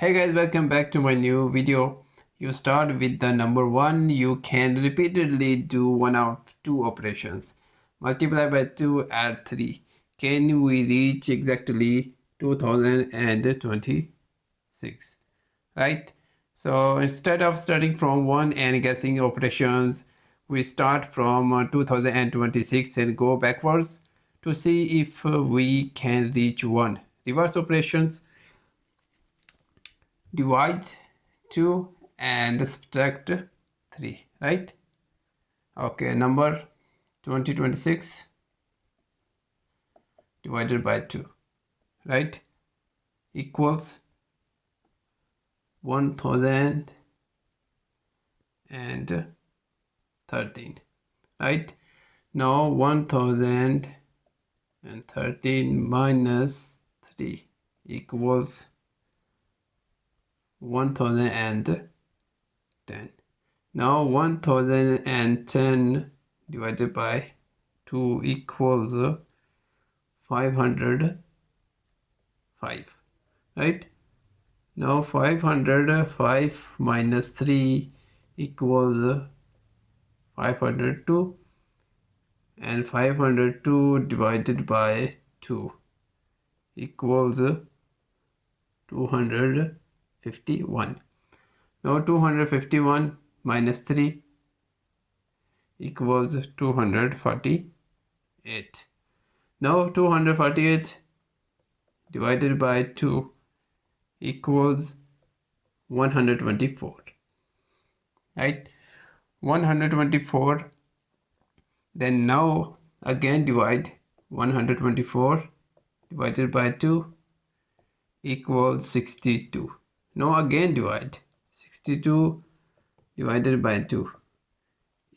Hey guys, welcome back to my new video. You start with the number 1. You can repeatedly do one of two operations. Multiply by 2, add 3. Can we reach exactly 2026? Right? So instead of starting from 1 and guessing operations, we start from 2026 and go backwards to see if we can reach 1. Reverse operations: divide 2 and subtract 3, right? Okay, number 2026 divided by 2, right, equals 1013, right? Now 1013 minus 3 equals 1010. Now 1010 divided by 2 equals 505, right? Now 505 minus 3 equals 502, and 502 divided by 2 equals 251. Now 251 minus 3 equals 248. Now 248 divided by 2 equals 124, right? 124. Then now again divide 124 divided by 2 equals 62. Now again divide 62 divided by 2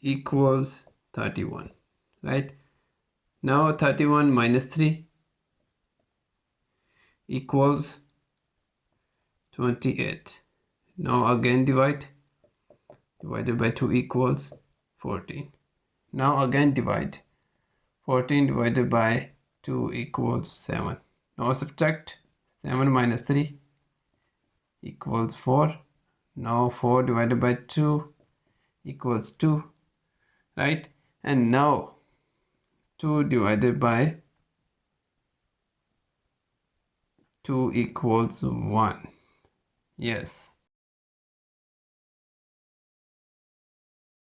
equals 31, right? Now 31 minus 3 equals 28. Now again divided by 2 equals 14. Now again divide 14 divided by 2 equals 7. Now subtract 7 minus 3 equals 4. Now 4 divided by 2 equals 2, right? And now 2 divided by 2 equals 1. Yes.